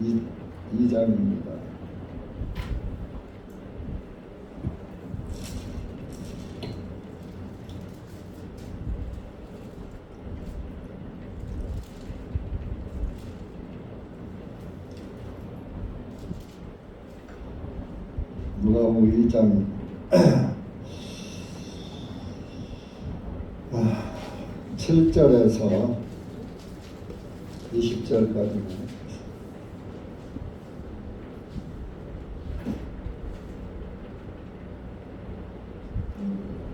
2장입니다. 누가복음 2장 7절에서 20절까지는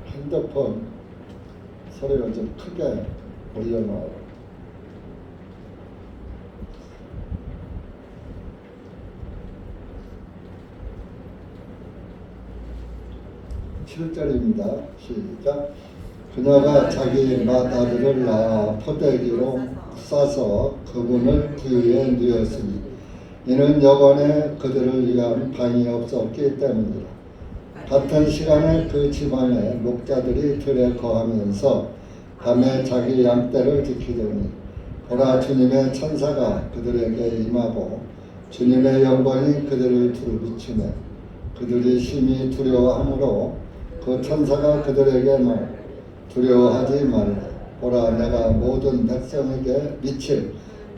핸드폰 소리를 좀 크게 올려놔요. (7절입니다) 시작. 그녀가 자기 맏아들을 낳아 포대기로 싸서 그분을 구유에 누였으니 이는 여관에 그들을 위한 방이 없었기 때문이라. 같은 시간에 그 집안에 목자들이 들에 거하면서 밤에 자기 양떼를 지키더니 보라, 주님의 천사가 그들에게 임하고 주님의 영광이 그들을 두루비추매 그들이 심히 두려워하므로 그 천사가 그들에게 말 두려워하지 말라. 보라, 내가 모든 백성에게 미칠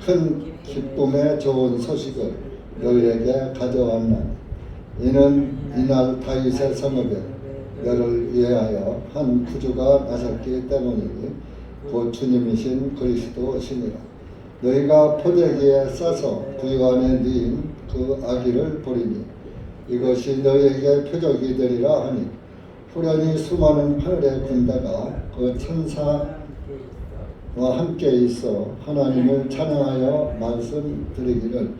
큰 기쁨의 좋은 소식을 너희에게 가져왔나니 이는 이날 다윗의 성읍에 너를 위하여 한 구주가 나셨기 때문이니 곧 주님이신 그리스도시니라. 너희가 포대기에 싸서 구유 안에 넣인 그 아기를 보리니 이것이 너희에게 표적이 되리라 하니 후련히 수많은 하늘의 군대가 그 천사와 함께 있어 하나님을 찬양하여 말씀드리기를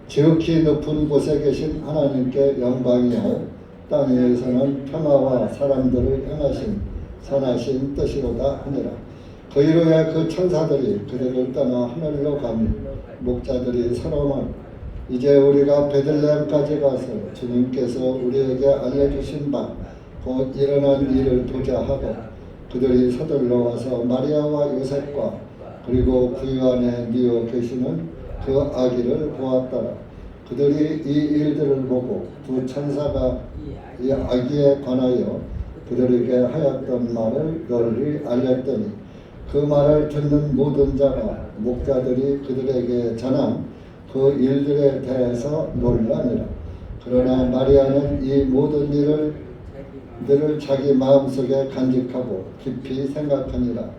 지극히 높은 곳에 계신 하나님께 영광이요 땅 위에서는 평화와 사람들을 향하신 선하신 뜻이로다 하니라. 그 이후에 그 천사들이 그들을 떠나 하늘로 가니 목자들이 서로만 이제 우리가 베들레헴까지 가서 주님께서 우리에게 알려주신 바 곧 일어난 일을 보자 하고 그들이 서둘러 와서 마리아와 요셉과 그리고 구유 안에 누워 계시는 그 아기를 보았더라. 그들이 이 일들을 보고 두 천사가 이 아기에 관하여 그들에게 하였던 말을 널리 알렸더니 그 말을 듣는 모든 자가 목자들이 그들에게 전한 그 일들에 대해서 놀라니라. 그러나 마리아는 이 모든 일을 늘 자기 마음속에 간직하고 깊이 생각하니라.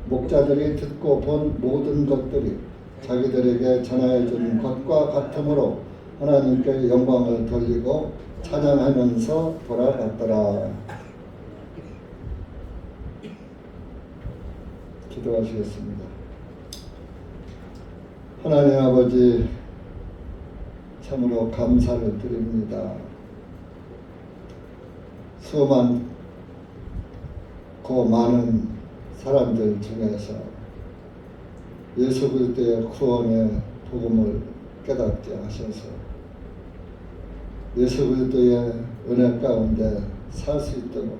목자들이 듣고 본 모든 것들이 자기들에게 전하여 준 것과 같으므로 하나님께 영광을 돌리고 찬양하면서 돌아갔더라. 기도하시겠습니다. 하나님 아버지, 참으로 감사를 드립니다. 수많고 많은 사람들 중에서 예수 그리스도의 구원의 복음을 깨닫게 하셔서 예수 그리스도의 은혜 가운데 살 수 있도록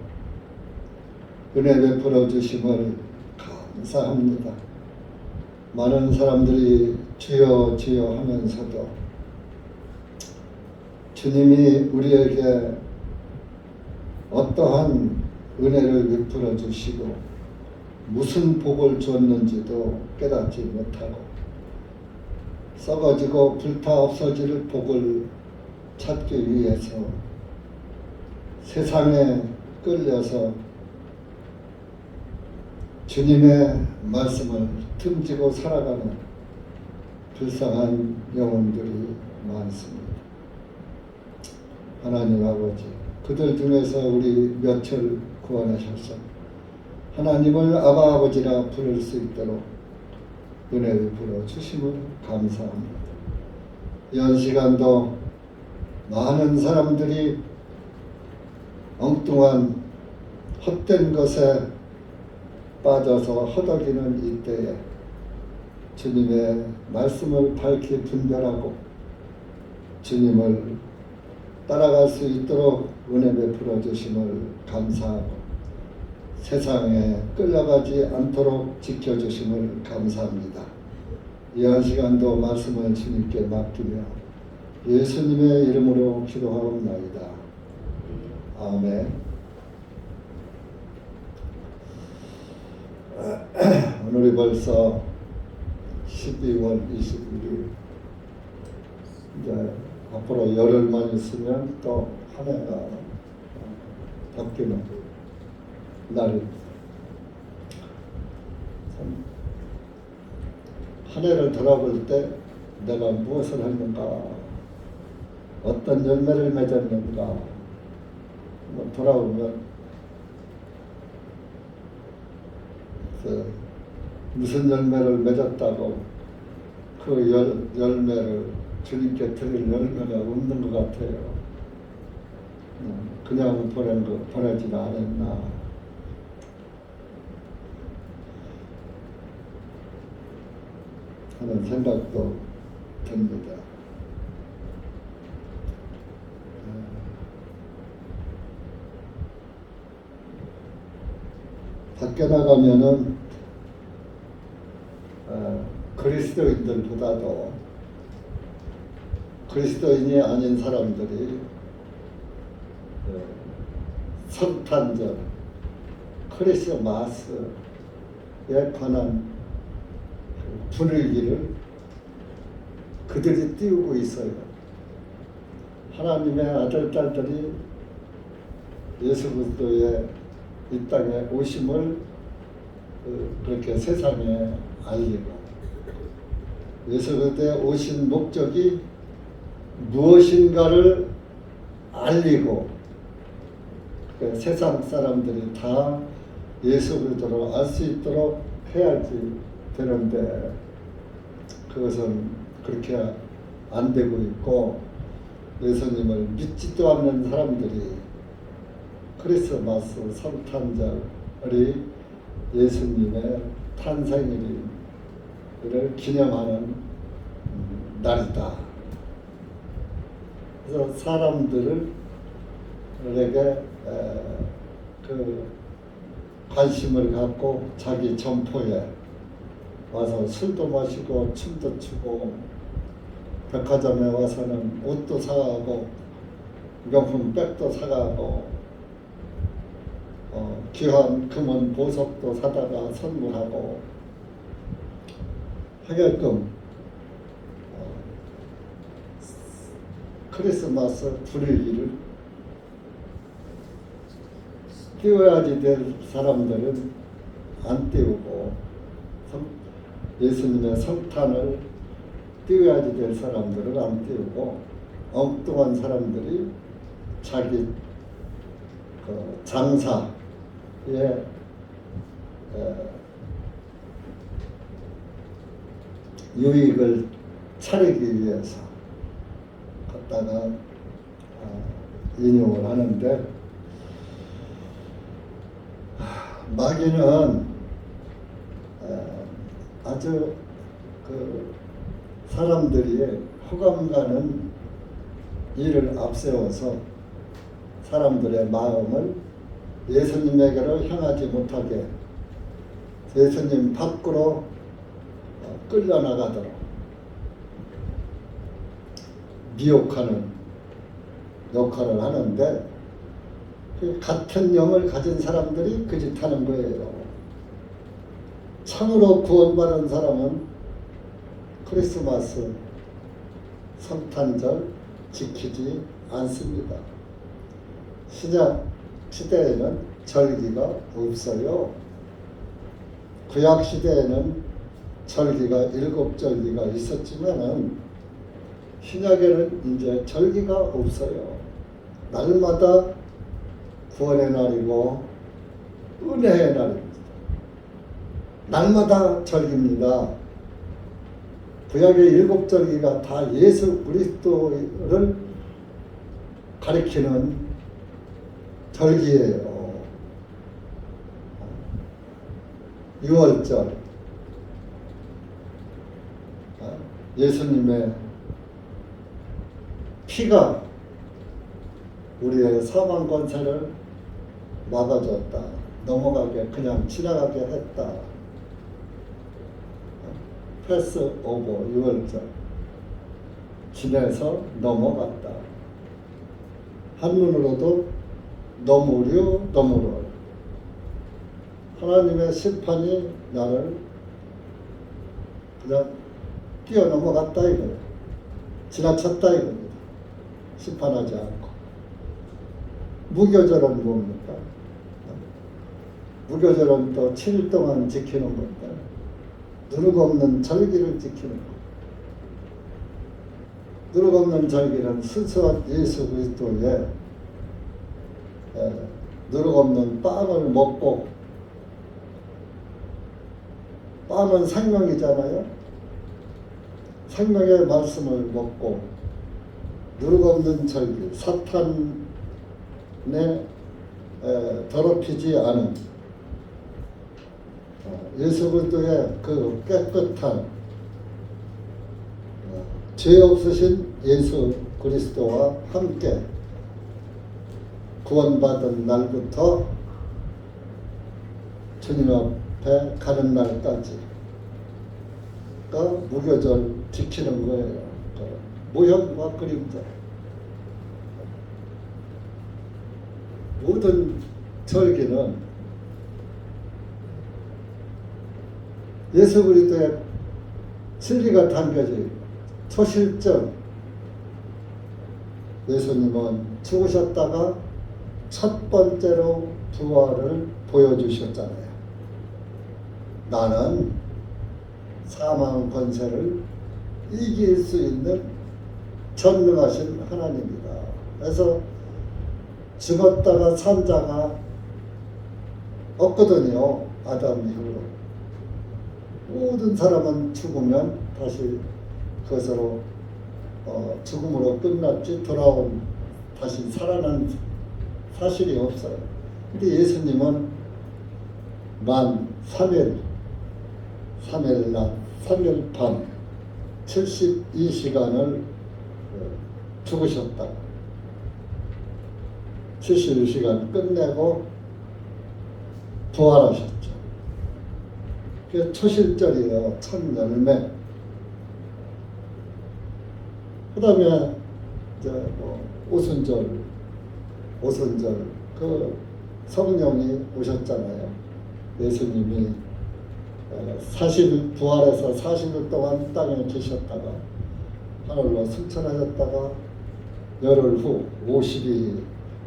은혜 베풀어 주심을 감사합니다. 많은 사람들이 주여 주여 하면서도 주님이 우리에게 어떠한 은혜를 베풀어 주시고 무슨 복을 줬는지도 깨닫지 못하고 썩어지고 불타 없어질 복을 찾기 위해서 세상에 끌려서 주님의 말씀을 틈지고 살아가는 불쌍한 영혼들이 많습니다. 하나님 아버지, 그들 중에서 우리 몇을 구원하셔서 하나님을 아바 아버지라 부를 수 있도록 은혜를 부어 주심을 감사합니다. 이런 시간도 많은 사람들이 엉뚱한 헛된 것에 빠져서 허덕이는 이때에 주님의 말씀을 밝히 분별하고 주님을 따라갈 수 있도록 은혜 베풀어 주심을 감사하고 세상에 끌려가지 않도록 지켜주심을 감사합니다. 이한 시간도 말씀을 주님께 맡기며 예수님의 이름으로 기도하옵나이다. 아멘. 오늘이 벌써 12월 21일. 이제 앞으로 열흘만 있으면 또 한 해가 바뀌는 날입니다. 한 해를 돌아볼 때 내가 무엇을 했는가, 어떤 열매를 맺었는가 돌아보면 무슨 열매를 맺었다고 그 열매를 주님께 드릴 열매가 없는 것 같아요. 그냥 보내지 않았나. 하는 생각도 듭니다. 밖에 나가면은 그리스도인들보다도 그리스도인이 아닌 사람들이 성탄절, 크리스마스에 관한 분위기를 그들이 띄우고 있어요. 하나님의 아들, 딸들이 예수 그리스도의 이 땅에 오심을 그렇게 세상에 알리고, 예수 그리스도의 오신 목적이 무엇인가를 알리고, 세상 사람들이 다 예수 그리스도를 알 수 있도록 해야지 되는데 그것은 그렇게 안 되고 있고, 예수님을 믿지도 않는 사람들이 크리스마스 성탄절이 예수님의 탄생일을 기념하는 날이다. 그래서 사람들에게 그 관심을 갖고 자기 점포에 와서 술도 마시고 춤도 추고, 백화점에 와서는 옷도 사가고 명품 백도 사가고 귀한 금은 보석도 사다가 선물하고 하게끔 크리스마스 분위기를 띄워야지 될 사람들은 안 띄우고, 예수님의 성탄을 띄워야지 될 사람들은 안 띄우고, 엉뚱한 사람들이 자기 장사에 유익을 차리기 위해서 갖다가 인용을 하는데, 마귀는 아주 그 사람들이 호감 가는 일을 앞세워서 사람들의 마음을 예수님에게로 향하지 못하게 예수님 밖으로 끌려나가도록 미혹하는 역할을 하는데, 같은 영을 가진 사람들이 그 짓 하는 거예요. 참으로 구원받은 사람은 크리스마스 성탄절 지키지 않습니다. 신약 시대에는 절기가 없어요. 구약 시대에는 절기가 7절기가 있었지만은 신약에는 이제 절기가 없어요. 날마다 구원의 날이고 은혜의 날입니다. 날마다 절기입니다. 구약의 7절기가 다 예수 그리스도를 가리키는 절기예요. 6월절, 예수님의 피가 우리의 사망 권세를 막아줬다. 넘어가게, 그냥 지나가게 했다. 패스 오버 6월절. 지내서 넘어갔다. 한문으로도 너무류 너무로 하나님의 심판이 나를 그냥 뛰어넘어갔다 이거예요. 지나쳤다 이겁니다. 심판하지 않고. 무교절은 뭡니까? 무교절은 또 7일 동안 지키는 건데 누룩 없는 절기를 지키는 것. 누룩 없는 절기는 순수한 예수 그리스도의 누룩 없는 빵을 먹고, 빵은 생명이잖아요. 생명의 말씀을 먹고 누룩 없는 절기, 사탄에 더럽히지 않은 예수 그리스도의 그 깨끗한 죄 없으신 예수 그리스도와 함께 구원받은 날부터 주님 앞에 가는 날까지가 무교절 지키는 거예요. 모형과 그림자. 모든 절기는 예수 그리스도의 진리가 담겨져 있고, 초실적 예수님은 죽으셨다가 첫 번째로 부활을 보여주셨잖아요. 나는 사망 권세를 이길 수 있는 전능하신 하나님이다. 그래서 죽었다가 산 자가 없거든요. 아담 이후로. 모든 사람은 죽으면 다시 그것으로 죽음으로 끝났지 돌아온 다시 살아난 사실이 없어요. 근데 예수님은 만 3일 낮 3일 밤 72시간을 죽으셨다. 72시간 끝내고 부활하셨죠. 그게 초실절이에요. 첫 열매. 그 다음에 이제 오순절 그 성령이 오셨잖아요. 예수님이 40일 부활해서 40일 동안 땅에 계셨다가 하늘로 승천하셨다가 열흘 후 50일이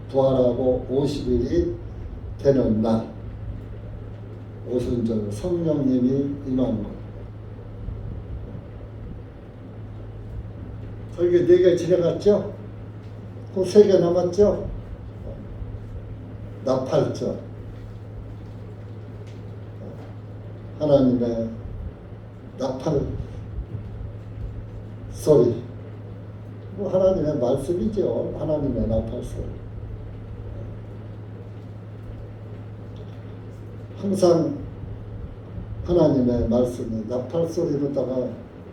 부활하고 50일이 되는 날 오순절 성령님이 임한 것. 저기 4개 지나갔죠? 그 3개 남았죠? 나팔절. 하나님의 나팔 소리. 하나님의 말씀이죠. 하나님의 나팔 소리. 항상 하나님의 말씀이 나팔 소리로다가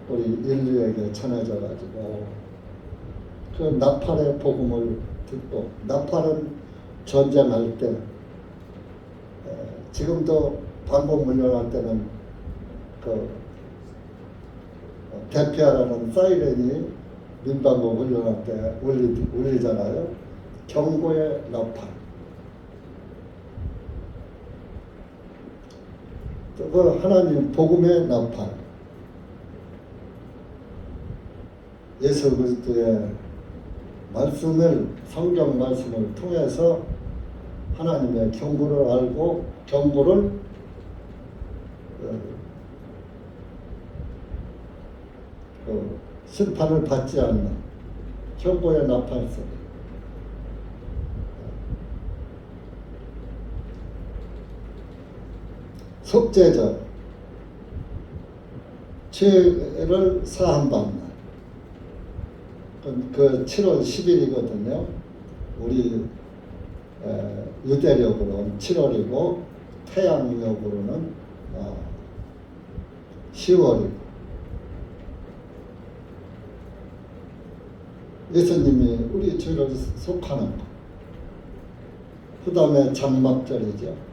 우리 인류에게 전해져 가지고 그 나팔의 복음을 듣고, 나팔은 전쟁할 때 지금도 방법 훈련할 때는 그 대피하라는 사이렌이 민방법 훈련할 때 울리잖아요. 경고의 나팔. 그 하나님 복음의 나팔. 예수 그리스도의 말씀을, 성경 말씀을 통해서 하나님의 경고를 알고 경고를 심판을 받지 않는 경고의 나팔 소리. 속죄절, 죄를 사함받는 그 7월 10일이거든요. 우리 유대력으로는 7월이고 태양력으로는 10월이고, 예수님이 우리 죄를 속하는 것. 그 다음에 장막절이죠.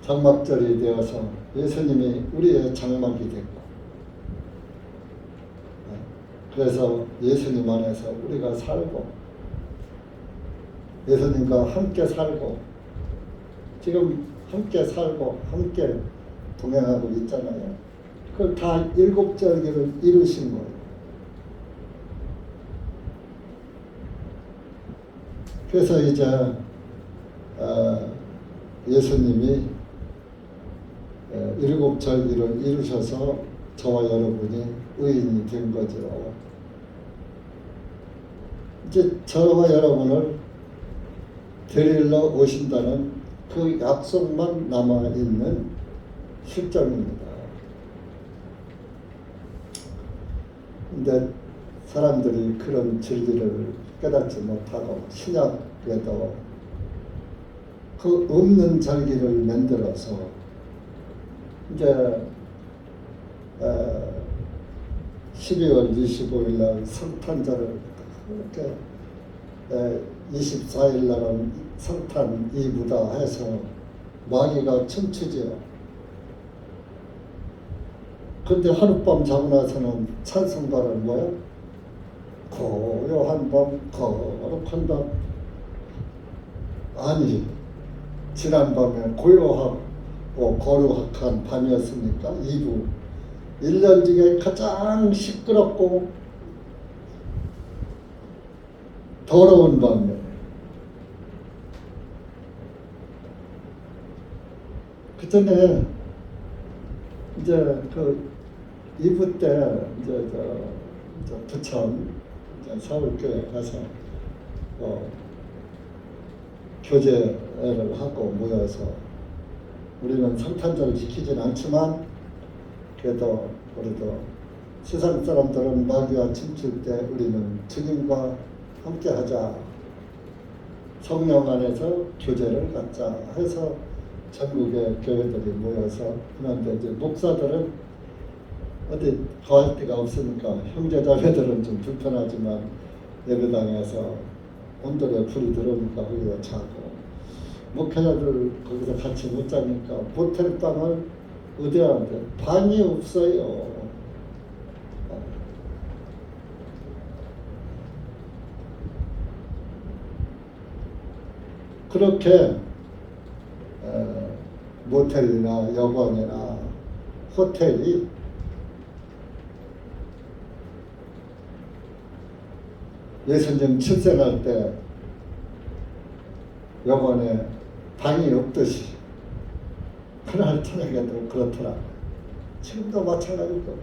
장막절이 되어서 예수님이 우리의 장막이 됐고, 그래서 예수님 안에서 우리가 살고 예수님과 함께 살고 지금 함께 살고 함께 동행하고 있잖아요. 그걸 다 일곱 절기를 이루신 거예요. 그래서 이제 예수님이 일곱 절기를 이루셔서 저와 여러분이 의인이 된 거죠. 이제 저와 여러분을 데리러 오신다는 그 약속만 남아있는 실정입니다. 근데 사람들이 그런 진리를 깨닫지 못하고 신약에도 그 없는 절기를 만들어서 이제 12월 25일 날 성탄절을 그렇게 24일 날은 성탄 이브다 해서 마귀가 춤추죠. 근데 하룻밤 자고 나서는 찬송가는 뭐야? 고요한 밤, 거룩한 밤. 아니, 지난밤에 고요하고 거룩한 밤이었습니까? 이브. 1년 중에 가장 시끄럽고 더러운 밤이에요. 그 전에 이제 그 이브 때 이제 부천 이제 서울교회 가서 교제를 하고 모여서 우리는 성탄절을 지키진 않지만 그래도 우리도 세상 사람들은 마귀와 춤출 때 우리는 주님과 함께 하자. 성령 안에서 교제를 갖자 해서 전국의 교회들이 모여서 그런데 이제 목사들은 어디 가할 데가 없으니까 형제자매들은 좀 불편하지만 예배당에서 온돌에 불이 들어오니까 거기서 자고 목회자들 거기서 같이 못 자니까 모텔 방을 의대하는데 방이 없어요. 그렇게 모텔이나 여관이나 호텔이 예수님 출생할 때 여관에 방이 없듯이 그날 저녁에도 그렇더라. 지금도 마찬가지고.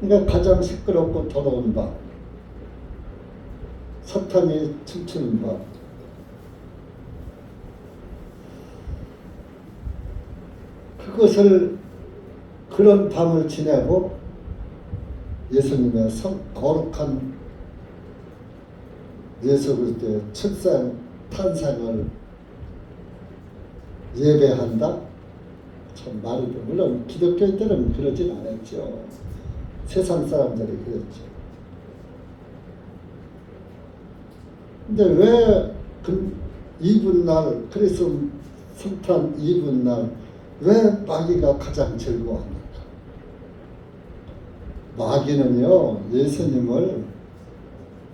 그러니까 가장 시끄럽고 더러운 밤, 사탄이 춤추는 밤, 그것을 그런 밤을 지내고 예수님의 거룩한 예수 그리스도의 출생 탄생을 예배한다? 참 말이 돼. 물론 기독교인들은 그러진 않았죠. 세상 사람들이 그랬죠. 근데 왜 그 이브날, 그래서 성탄 이브날 왜 마귀가 가장 즐거워합니까? 마귀는요, 예수님을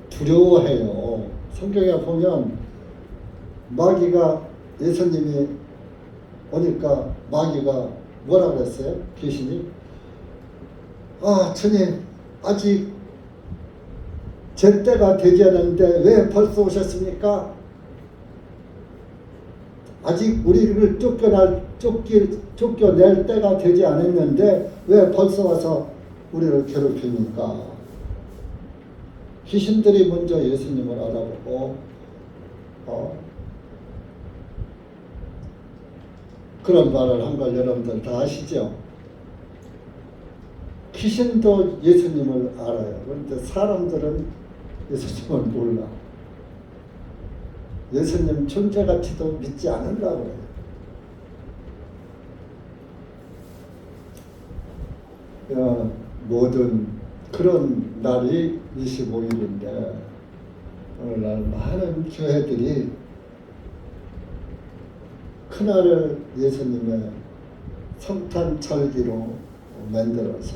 두려워해요. 성경에 보면 마귀가 예수님이 오니까 마귀가 뭐라 그랬어요? 귀신이 주님 아직 제 때가 되지 않았는데 왜 벌써 오셨습니까? 아직 우리를 쫓겨낼 때가 되지 않았는데 왜 벌써 와서 우리를 괴롭힙니까? 귀신들이 먼저 예수님을 알아보고 그런 말을 한 걸 여러분들 다 아시죠? 귀신도 예수님을 알아요. 그런데 사람들은 예수님을 몰라. 예수님 존재 가치도 믿지 않으려고 해요. 모든 그런 날이 25일인데 오늘날 많은 교회들이 그날을 예수님의 성탄절기로 만들어서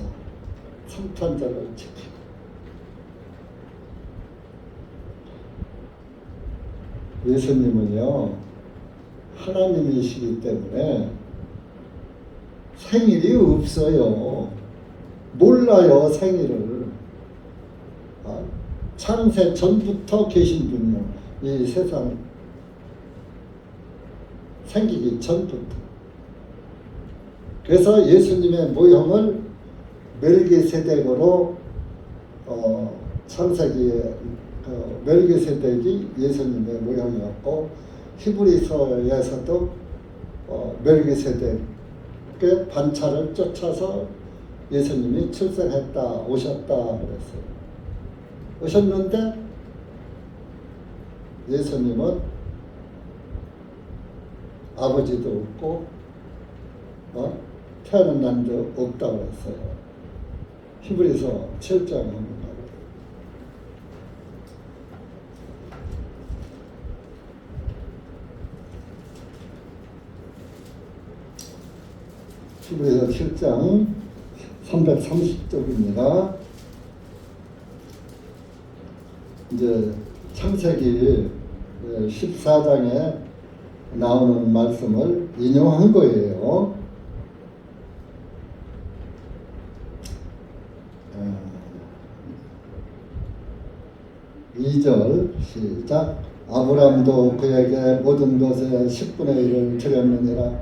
성탄절을 지키고, 예수님은요 하나님이시기 때문에 생일이 없어요. 몰라요 생일을. 창세 전부터 계신 분이요. 이 세상 생기기 전부터. 그래서 예수님의 모형을 멜기세덱으로 창세기에 멜기세덱이 예수님의 모형이었고, 히브리서에서도 멜기세덱의 반차를 쫓아서 예수님이 출생했다, 오셨다 그랬어요. 오셨는데 예수님은 아버지도 없고 태어난 날도 없다고 했어요. 히브리서 7장 보면 히브리서 7장 330쪽입니다. 이제 창세기 14장에 나오는 말씀을 인용한 거예요. 2절 시작. 아브라함도 그에게 모든 것의 10분의 1을 드렸느니라.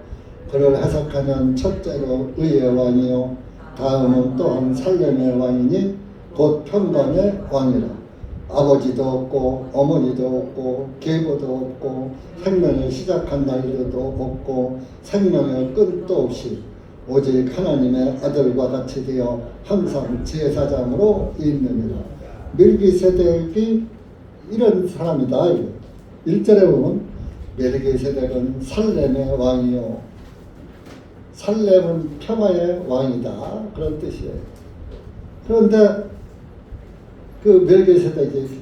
그를 해석하면 첫째로 의의 왕이요, 다음은 또한 살렘의 왕이니 곧 평강의 왕이라. 아버지도 없고 어머니도 없고 계보도 없고 생명을 시작한 날도 없고 생명의 끝도 없이 오직 하나님의 아들과 같이 되어 항상 제사장으로 있느니라. 멜기세덱이 이런 사람이다. 1절에 보면 멜기세덱은 살렘의 왕이요, 살렘은 평화의 왕이다, 그런 뜻이에요. 그런데 그 멜기세덱이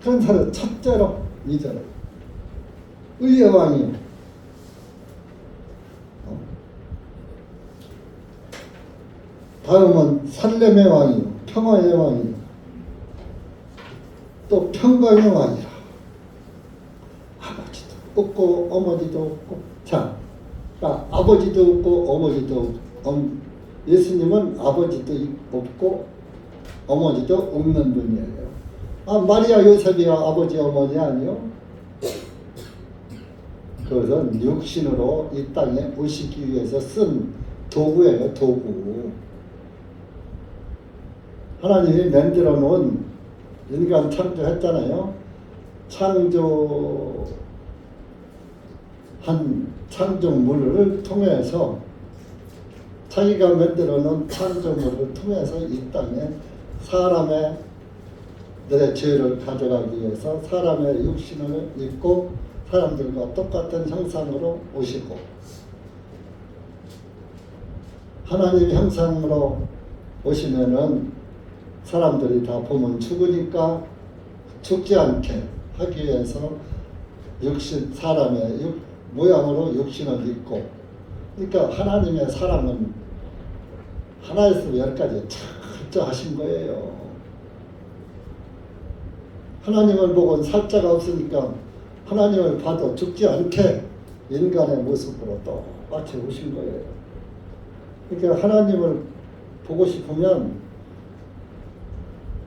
그런 사람 첫째로 2절에 의의 왕이요, 다음은 살렘의 왕이요, 평화의 왕이요, 또 평강의 왕이라. 아버지도 없고 어머니도 없고. 자, 아버지도 없고 어머니도 없고. 예수님은 아버지도 없고 어머니도 없는 분이에요. 마리아 요셉이야 아버지 어머니 아니요? 그것은 육신으로 이 땅에 오시기 위해서 쓴 도구예요, 도구. 하나님이 만들어 놓은, 인간 창조했잖아요. 창조한 창조물을 통해서, 자기가 만들어 놓은 창조물을 통해서 이 땅에 사람의 죄를 가져가기 위해서 사람의 육신을 입고 사람들과 똑같은 형상으로 오시고, 하나님 형상으로 오시면은 사람들이 다 보면 죽으니까 죽지 않게 하기 위해서 사람의 모양으로 육신을 입고. 그러니까 하나님의 사랑은 하나에서 10가지 철저하신 거예요. 하나님을 보고 살자가 없으니까 하나님을 봐도 죽지 않게 인간의 모습으로 똑같이 오신 거예요. 그러니까 하나님을 보고 싶으면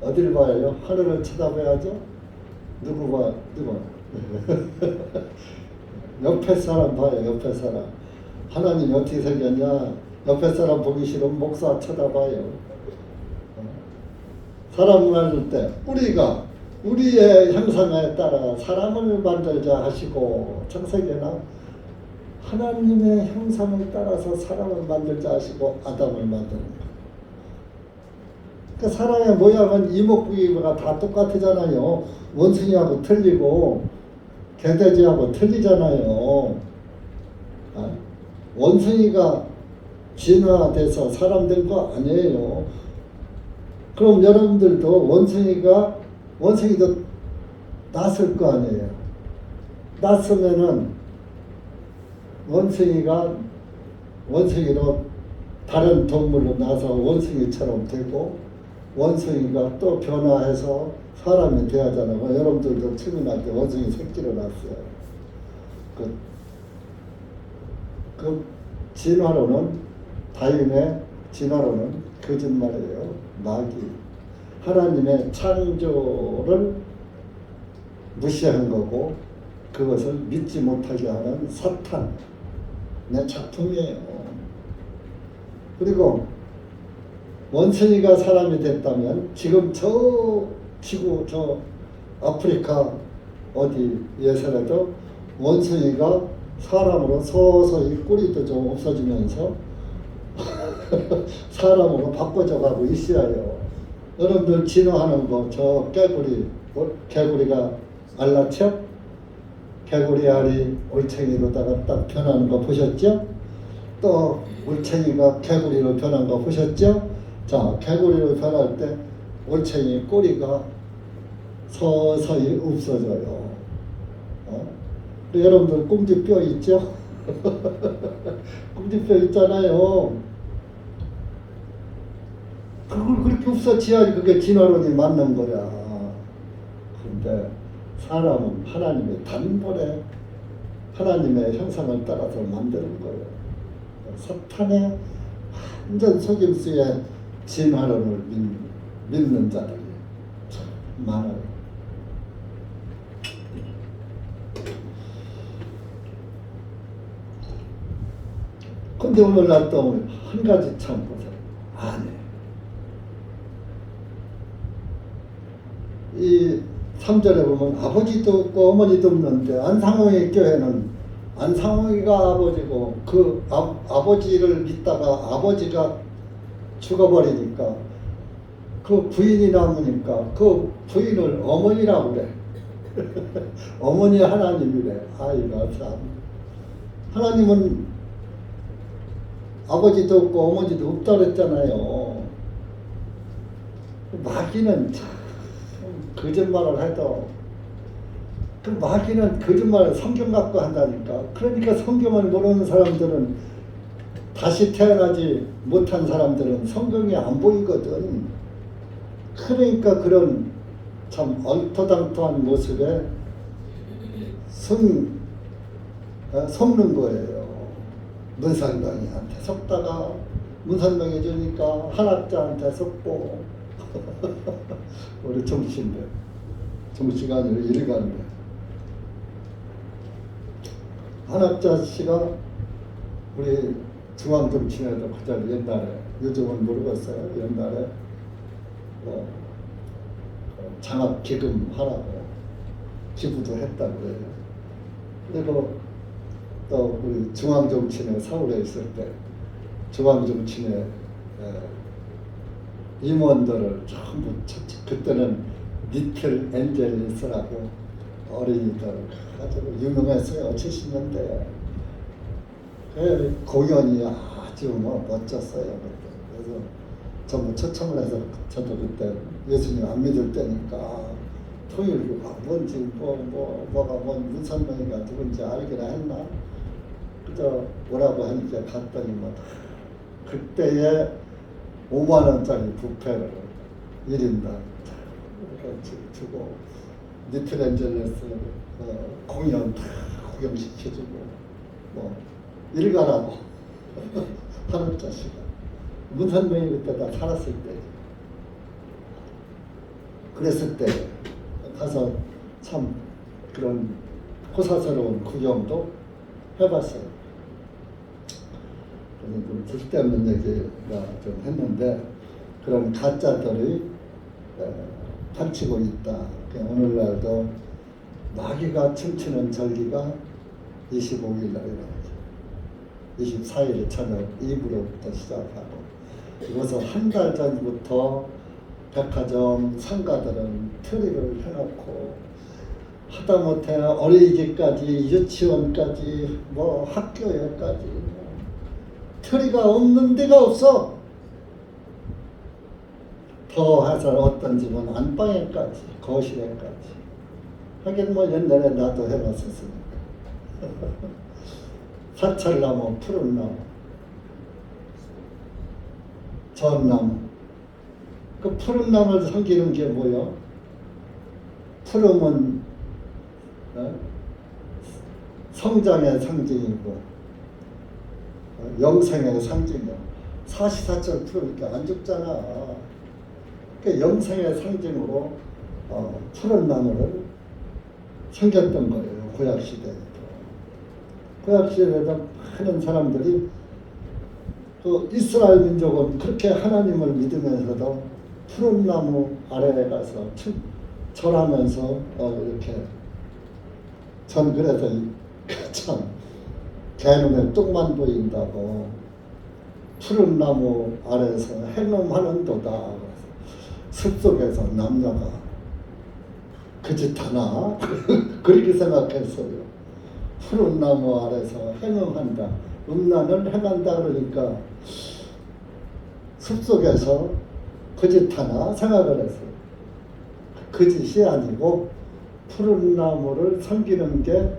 어디를 봐요? 하늘을 쳐다봐야죠. 누구 봐? 옆에 사람 봐요. 옆에 사람. 하나님이 어떻게 생겼냐? 옆에 사람 보기 싫으면 목사 쳐다봐요. 사람을 만들 때 우리가 우리의 형상에 따라 사람을 만들자 하시고, 창세기에는 하나님의 형상에 따라서 사람을 만들자 하시고 아담을 만드는 거예요. 그러니까 사람의 모양은 이목구비가 다 똑같잖아요. 원숭이하고 틀리고 개돼지하고 틀리잖아요. 원숭이가 진화돼서 사람 된 거 아니에요. 그럼 여러분들도 원숭이도 낫을 거 아니에요. 낳았으면은 원숭이로 다른 동물로 나서 원숭이처럼 되고 원숭이가 또 변화해서 사람이 되어야잖아요. 여러분들도 태어날 때 원숭이 새끼로 낳았어요. 그 진화론은 다윈의 진화론은 거짓말이에요. 마귀. 하나님의 창조를 무시한 거고 그것을 믿지 못하게 하는 사탄의 작품이에요. 그리고 원숭이가 사람이 됐다면 지금 저 지구 저 아프리카 어디에서라도 원숭이가 사람으로 서서히 꼬리도 좀 없어지면서 사람으로 바꿔져 가고 있어요. 여러분들 진화하는 거 저 개구리가 알라쳐? 개구리 알이 올챙이로다가 딱 변하는 거 보셨죠? 또 올챙이가 개구리로 변한 거 보셨죠? 자, 개구리로 변할 때 올챙이 꼬리가 서서히 없어져요. 여러분들 꽁지뼈 있죠? 꽁지뼈 있잖아요. 그걸 그렇게 없어져야지 그게 진화론이 맞는 거야. 그런데 사람은 하나님의 단번에 하나님의 형상을 따라서 만드는 거예요. 사탄의 완전 속임수에 진화론을 믿는 자들이 참 많아요. 근데 오늘날 또 한 가지 참 보세요. 아니, 이 3절에 보면 아버지도 없고 어머니도 없는데 안상홍의 교회는 안상홍이가 아버지고 그 아버지를 믿다가 아버지가 죽어버리니까 그 부인이 남으니까 그 부인을 어머니라고 그래. 어머니 하나님이래. 아이가 참. 하나님은 아버지도 없고 어머니도 없다 그랬잖아요. 마귀는 참 거짓말을 해도 그 마귀는 거짓말을 성경 갖고 한다니까. 그러니까 성경을 모르는 사람들은 다시 태어나지 못한 사람들은 성경이 안 보이거든. 그러니까 그런 참 얼토당토한 모습에 속는 거예요. 문선명이한테 속다가 문선명이 주니까 한학자한테 속고 우리 정치인데 정치가 아니라 일을 가는데 한학자 씨가 우리 중앙정치에도 그저 옛날에 요즘은 모르겠어요. 옛날에 장학기금 하라고 기부도 했다고 그래요. 그리고 또 우리 중앙정치회 서울에 있을 때 중앙정치회 임원들을 전부 그때는 리틀 엔젤리스라고 어린이들 아주 유명했어요. 70년대에 공연이 아주 멋졌어요. 그래서 전부 초청을 해서 저도 그때 예수님 안 믿을 때니까 토요일과 뭔지 뭐가 뭔 문선명이가 누군지 알기나 했나? 그저 뭐라고 하니까 갔더니 그때에 5만 원짜리 뷔페를 1인당 주고 니트렌젤레스 공연 다 구경시켜주고 일가라고 하는 자식아. 문선명이 그때 다 살았을 때 그랬을 때 가서 참 그런 호사스러운 구경도 해봤어요. 좀 쓸데없는 얘기가 좀 했는데 그런 가짜들이 판치고 있다. 오늘날도 마귀가 춤추는 절기가 25일 날이라고 24일 저녁 2부로부터 시작하고 이것을 한 달 전부터 백화점 상가들은 트리를 해놓고 하다못해 어린이집까지 유치원까지 학교에까지 트리가 없는 데가 없어. 더해서 어떤 집은 안방에까지 거실에까지 하긴 옛날에 나도 해놨었으니까 사찰나무, 푸른 나무, 전나무. 그 푸른 나무를 섬기는 게 뭐요? 푸름은 성장의 상징이고 영생의 상징이야. 사시사철 푸르니까 안 죽잖아. 그 영생의 상징으로 푸른 나무를 섬겼던 거예요. 구약시대에도. 구약시대에도 많은 사람들이 그 이스라엘 민족은 그렇게 하나님을 믿으면서도 푸른 나무 아래에 가서 절하면서 이렇게 전 그래서 참 개눈에 똥만 보인다고 푸른 나무 아래에서 행음하는도다. 숲속에서 남녀가 그 짓 하나? 그렇게 생각했어요. 푸른 나무 아래서 행음한다. 음란을 행한다 그러니까 숲속에서 그 짓 하나 생각을 했어요. 그 짓이 아니고 푸른 나무를 섬기는 게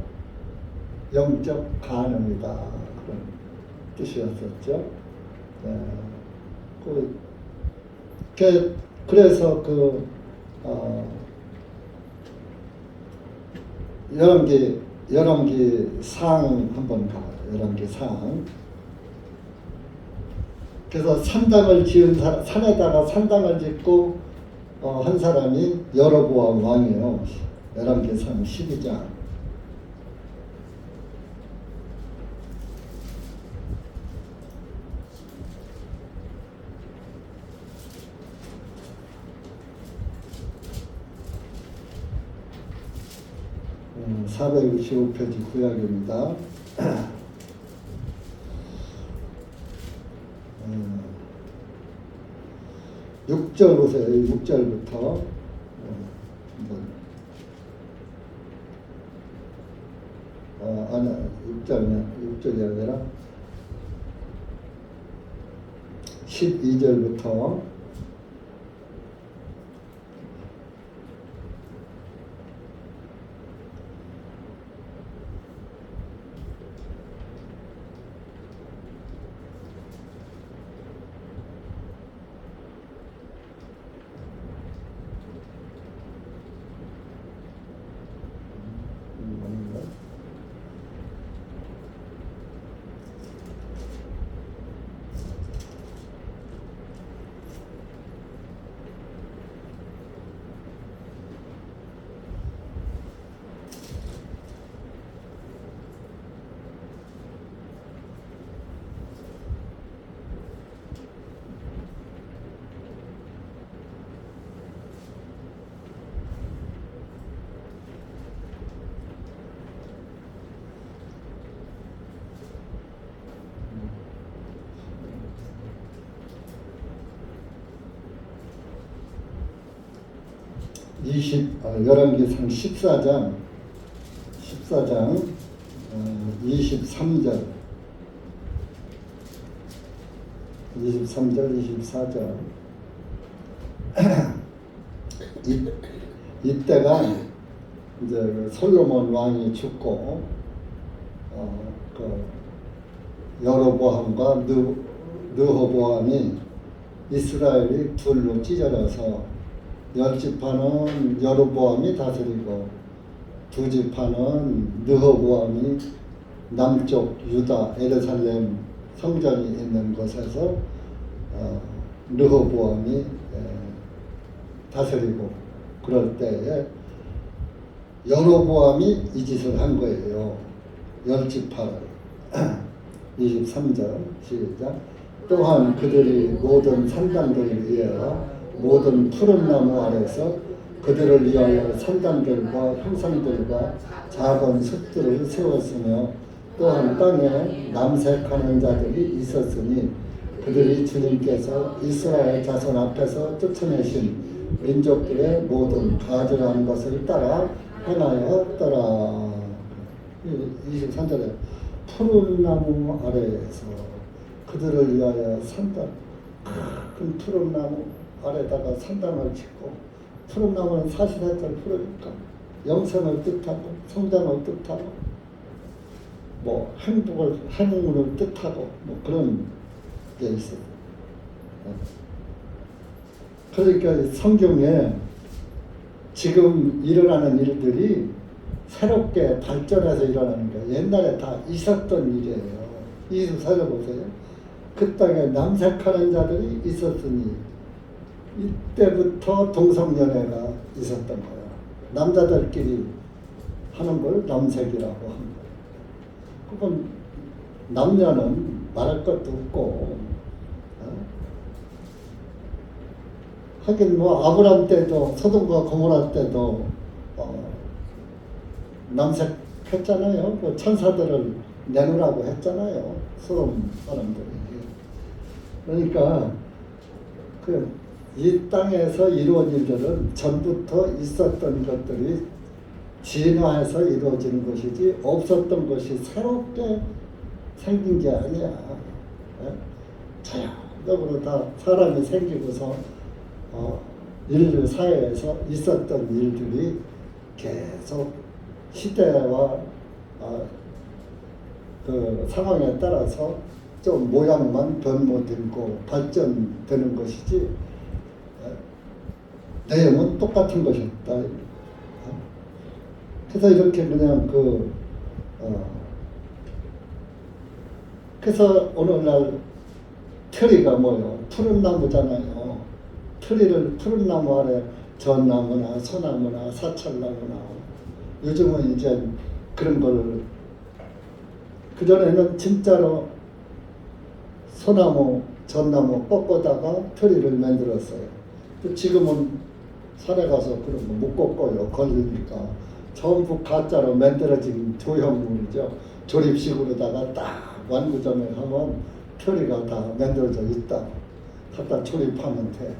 영적 간음이다. 그런 뜻이었었죠. 그래서 열왕기 상 한번 가요. 열왕기 상. 그래서 산당을 지은 산에다가 산당을 짓고 한 사람이 여로보암 왕이에요. 열왕기 상 12장. 음, 465페이지 구약입니다. 6절 보세요. 6절부터 아니 6절이 아니라 12절부터 열왕기상 14장 23절 24절 이때가 이제 솔로몬 왕이 죽고 여로보암과 르호보암이 이스라엘이 둘로 찢어져서 10지파는 여로보암이 다스리고 2지파는 르호보암이 남쪽 유다 예루살렘 성전이 있는 곳에서 르호보암이 다스리고 그럴 때에 여로보암이 이 짓을 한 거예요. 10지파를 23절 시작. 또한 그들이 모든 산당들을 위하여 모든 푸른 나무 아래서 그들을 위하여 산당들과 형상들과 작은 숲들을 세웠으며 또한 땅에 남색하는 자들이 있었으니 그들이 주님께서 이스라엘 자손 앞에서 쫓아내신 민족들의 모든 가증한 것을 따라 행하였더라. 23절에 푸른 나무 아래에서 그들을 위하여 산당, 큰 푸른 나무 아래다가 산당을 짓고, 푸른 나무는 사시사철 푸르니까 영생을 뜻하고 성장을 뜻하고 뭐 행운을 뜻하고 뭐 그런 게 있어요. 그러니까 성경에 지금 일어나는 일들이 새롭게 발전해서 일어나는 거예요. 옛날에 다 있었던 일이에요. 이수 살펴보세요. 그 땅에 남색하는 자들이 있었으니 이때부터 동성연애가 있었던 거예요. 남자들끼리 하는 걸 남색이라고 합니다. 그건 남녀는 말할 것도 없고, 하긴 뭐 아브람 때도 소돔과 고모라 때도 남색했잖아요. 그 천사들을 내놓으라고 했잖아요. 소돔 사람들이. 그러니까 이 땅에서 이루어진 일들은 전부터 있었던 것들이 진화해서 이루어지는 것이지 없었던 것이 새롭게 생긴 게 아니야. 자연적으로 다 사람이 생기고서 인류 사회에서 있었던 일들이 계속 시대와 그 상황에 따라서 좀 모양만 변모되고 발전되는 것이지 내용은 똑같은 것이었다. 그래서 이렇게 그냥 그래서 오늘날 트리가 뭐요? 푸른 나무잖아요. 트리를 푸른 나무 아래 전나무나 소나무나 사철나무나 요즘은 이제 그런 걸 그전에는 진짜로 소나무, 전나무 꺾어다가 트리를 만들었어요. 지금은 산에 가서 그런 거 못 꺾어요. 걸리니까. 전부 가짜로 만들어진 조형물이죠. 조립식으로다가 딱 완구점에 하면 트리가 다 만들어져 있다. 갖다 조립하면 돼.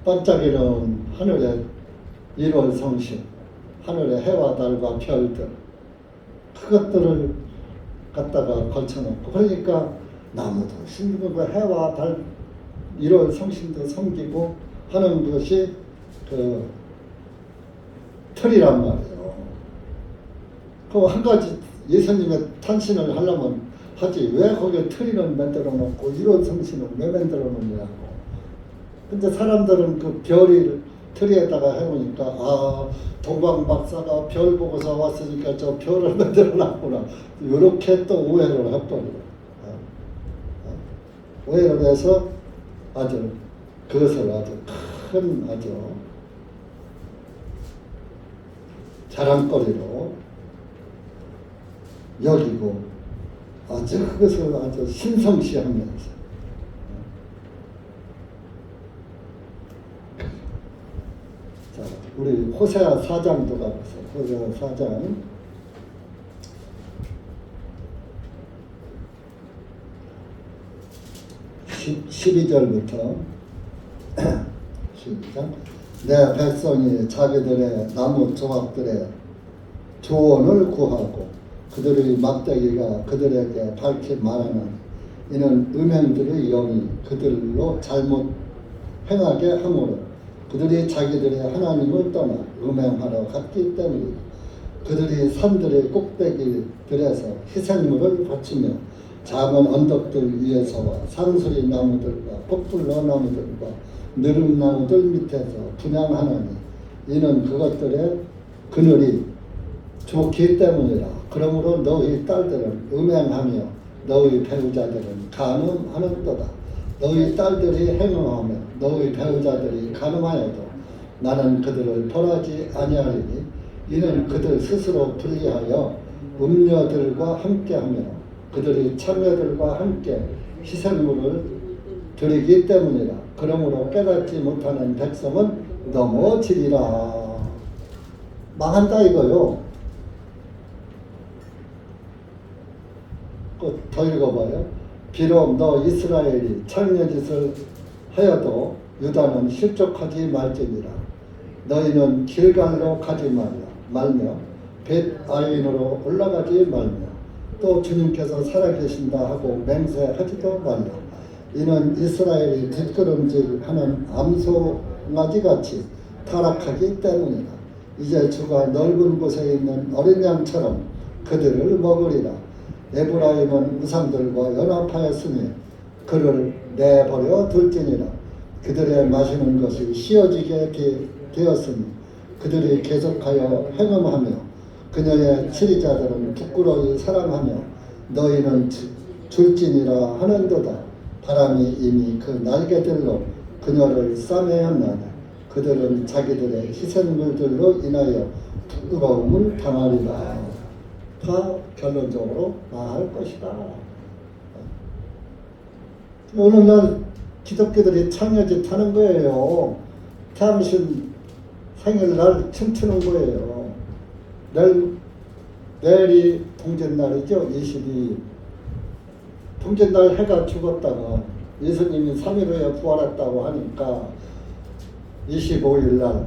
반짝이는 하늘의 1월 성신, 하늘의 해와 달과 별들, 그것들을 갖다가 걸쳐놓고, 그러니까 나무도 심고 해와 달 1월 성신도 섬기고 하는 것이 그 틀이란 말이에요. 그 한 가지 예수님의 탄신을 하려면 하지 왜 거기에 틀이를 만들어 놓고 1월 성신을 왜 만들어 놓냐고. 근데 사람들은 그 별이 틀에다가 해놓으니까 동방 박사가 별 보고서 왔으니까 저 별을 만들어 놨구나. 이렇게 또 오해를 해버려요. 오해를 해서 아주 그것을 아주 큰 아주 자랑거리로 여기고 아주 그것을 아주 신성시하면서 자, 우리 호세아 4장도 가보세요. 호세아 4장 12절부터 12장 내 백성이 자기들의 나무 조각들의 조언을 구하고 그들의 막대기가 그들에게 밝히 말하는 이는 음행들의 영이 그들로 잘못 행하게 하므로 그들이 자기들의 하나님을 떠나 음행하러 갔기 때문이다. 그들이 산들의 꼭대기들에서 희생물을 바치며 작은 언덕들 위에서와 상수리 나무들과 popul러 나무들과 느릅나무들 밑에서 분향하나니 이는 그것들의 그늘이 좋기 때문이라. 그러므로 너희 딸들은 음행하며 너희 배우자들은 간음하는도다. 너희 딸들이 행음하며 너희 배우자들이 간음하여도 나는 그들을 벌하지 아니하리니 이는 그들 스스로 불리하여 음녀들과 함께하며 그들이 참여들과 함께 희생물을 드리기 때문이라. 그러므로 깨닫지 못하는 백성은 넘어지리라. 망한다 이거요. 더 읽어봐요. 비록 너 이스라엘이 창녀짓을 하여도 유다는 실족하지 말지니라. 너희는 길갈로 가지 말며 벳아인으로 올라가지 말며 또 주님께서 살아계신다 하고 맹세하지도 말라. 이는 이스라엘이 뒷걸음질하는 암송아지같이 타락하기 때문이라. 이제 주가 넓은 곳에 있는 어린 양처럼 그들을 먹으리라. 에브라임은 우상들과 연합하였으니 그를 내버려 둘지니라. 그들의 마시는 것이 휘어지게 되었으니 그들이 계속하여 행음하며 그녀의 치리자들은 부끄러이 사랑하며 너희는 줄지니라 하는도다. 바람이 이미 그 날개들로 그녀를 싸매었나니 그들은 자기들의 희생물들로 인하여 부끄러움을 당하리라. 다 결론적으로 나을 것이다. 오늘날 기독교들이 창여짓 하는 거예요. 당신 생일날 춤추는 거예요. 내일이 동짓날이죠. 22일. 동짓날 해가 죽었다가 예수님이 3일 후에 부활했다고 하니까 25일날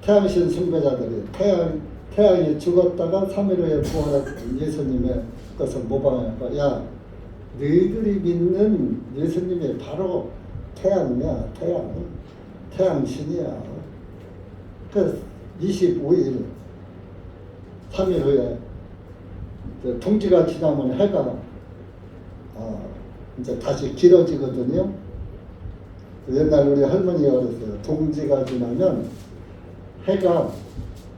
태양신 숭배자들이 태양이 죽었다가 3일 후에 부활한 예수님의 것을 모방하니까 야, 너희들이 믿는 예수님이 바로 태양이야. 태양신이야. 그 25일 3일 후에 동지가 지나면 해가 이제 다시 길어지거든요. 옛날 우리 할머니가 그랬어요. 동지가 지나면 해가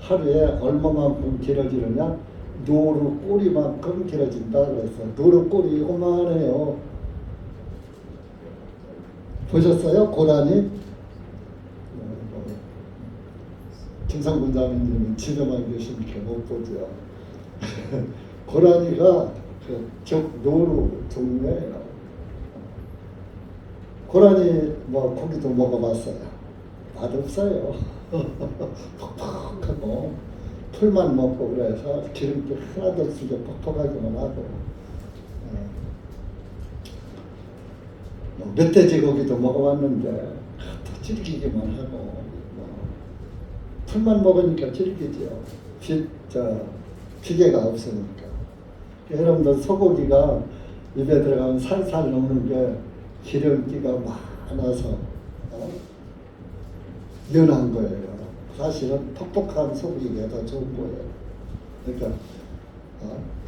하루에 얼마만큼 길어지느냐? 노루 꼬리만큼 길어진다 그랬어요. 노루 꼬리 요만해요. 보셨어요? 고라니? 김상군 장님은 집에만 계시니까 못 보죠. 고라니가 노루 종류예요. 고라니 고기도 먹어봤어요. 맛없어요. 퍽퍽하고 풀만 먹고 그래서 기름기 하나도 없이 퍽퍽하기만 하고 멧돼지 고기도 먹어봤는데 또 질기기만 하고 풀만 먹으니까 질기죠. 비계가 없으니까. 여러분들 소고기가 입에 들어가면 살살 녹는 게 기름기가 많아서 연한 거예요. 사실은 퍽퍽한 소고기가 더 좋은 거예요. 그러니까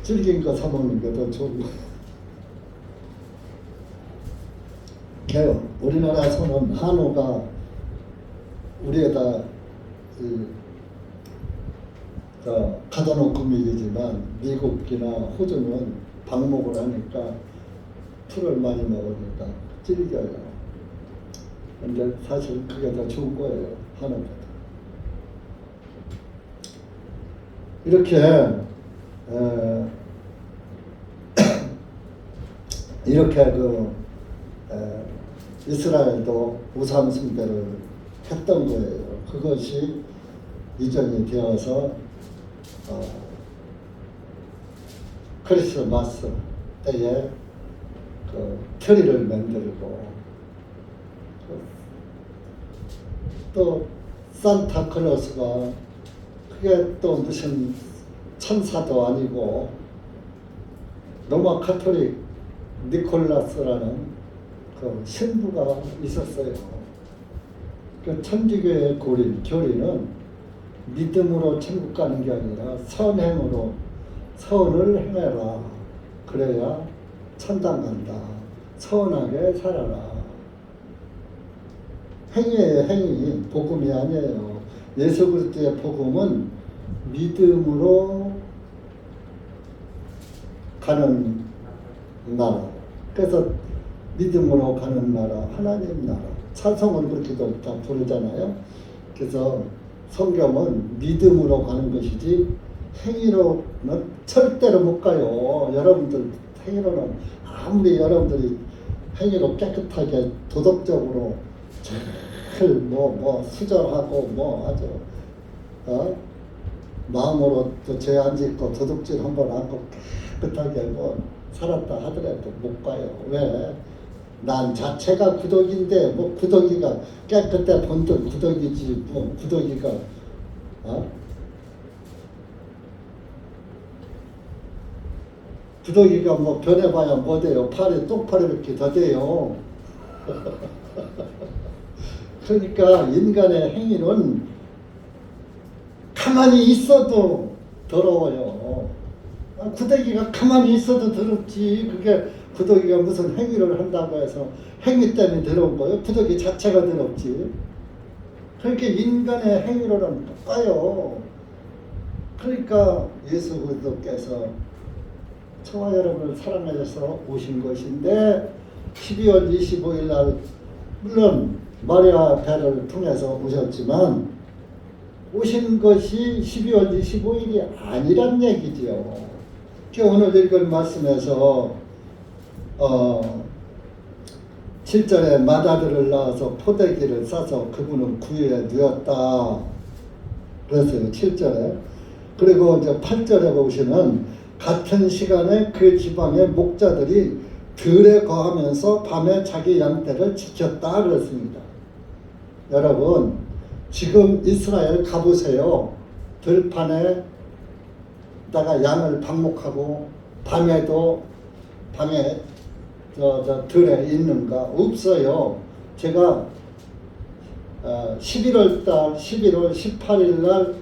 질긴 거 사 먹는 게 더 좋은 거예요. 우리나라에서는 한우가 우리에다 가둬놓은 얘기지만 미국이나 호주는 방목을 하니까 풀을 많이 먹으니까 질겨요. 근데 사실 그게 더 좋은 거예요. 한우보다. 이렇게 이스라엘도 우상 숭배를 했던 거예요. 그것이 이전이 되어서 크리스마스 때에 트리를 만들고 또 산타클로스가 그게 또 무슨 천사도 아니고 로마 카톨릭 니콜라스라는 그 신부가 있었어요. 그 천주교의 교리는 믿음으로 천국 가는 게 아니라 선행으로 선을 행해라. 그래야 천당 간다. 선하게 살아라. 행위예요, 행위. 복음이 아니에요. 예수 그리스도의 복음은 믿음으로 가는 나라. 그래서 믿음으로 가는 나라, 하나님 나라. 찬송을 그렇게도 다 부르잖아요. 그래서 성경은 믿음으로 가는 것이지 행위로는 절대로 못 가요. 여러분들 행위로는 아무리 여러분들이 행위로 깨끗하게 도덕적으로 잘 수절하고 아주 마음으로 또 죄 안 짓고 도둑질 한번 하고 깨끗하게 살았다 하더라도 못 가요. 왜? 난 자체가 구덕인데 구덕이가 깨끗해 본들 구덕이지 구덕이가 구덕이가 변해봐야 뭐 돼요? 팔이 똥파리밖에 더 돼요. 그러니까 인간의 행위는 가만히 있어도 더러워요. 구더기가 가만히 있어도 더럽지. 그게 구더기가 무슨 행위를 한다고 해서 행위 때문에 더러운 거예요. 구더기 자체가 더럽지. 그렇게 인간의 행위로는 똑같아요. 그러니까 예수 그리스도께서 저와 여러분을 사랑하셔서 오신 것인데 12월 25일 날 물론 마리아 배를 통해서 오셨지만 오신 것이 12월 25일이 아니란 얘기죠. 오늘 읽은 말씀에서 7절에 맏아들을 낳아서 포대기를 싸서 그분은 구유에 누웠다 그랬어요. 7절에. 그리고 이제 8절에 보시면 같은 시간에 그 지방의 목자들이 들에 거하면서 밤에 자기 양떼를 지켰다 그랬습니다. 여러분 지금 이스라엘 가보세요. 들판에다가 양을 방목하고 밤에 들에 있는가? 없어요. 제가 11월 18일 날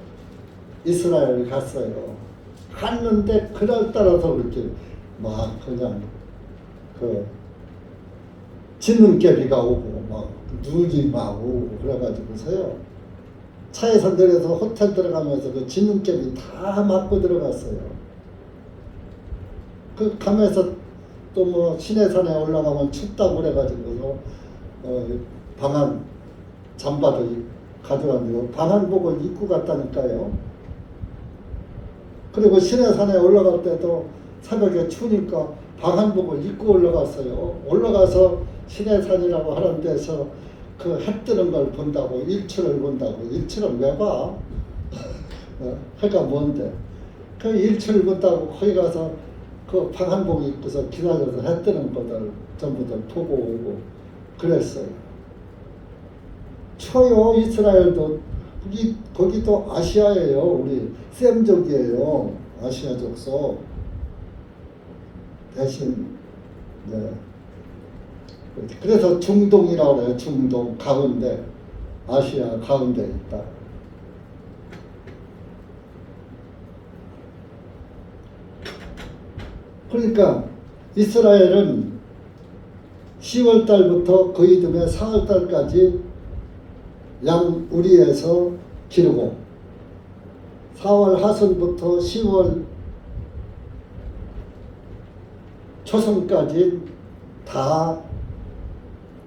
이스라엘 갔어요. 갔는데 그날따라서 그렇게 막 그냥 진눈깨비가 오고 막 눈이 막 오고 그래가지고서요. 차에서 내려서 호텔 들어가면서 그 진눈깨비 다 맞고 들어갔어요. 그 가면서 또 뭐 시내산에 올라가면 춥다고 그래가지고서 방한 잠바도 가져갔는데 방한복을 입고 갔다니까요. 그리고 시내산에 올라갈 때도 새벽에 추우니까 방한복을 입고 올라갔어요. 올라가서 시내산이라고 하는 데서 그 해 뜨는 걸 본다고 일출을 본다고. 일출은 왜 봐? 해가 뭔데? 그 일출을 본다고 거기 가서 그 방한복 입고서 기다려서 해 뜨는 것들 전부들 보고 오고 그랬어요. 추워요. 이스라엘도 거기도 아시아예요. 우리 셈족이에요. 아시아 족속 대신 네. 그래서 중동이라고 그래요. 중동 가운데 아시아 가운데 있다. 그러니까 이스라엘은 10월 달부터 그 이듬해 4월 달까지 양 우리에서 기르고 4월 하순부터 10월 초순까지 다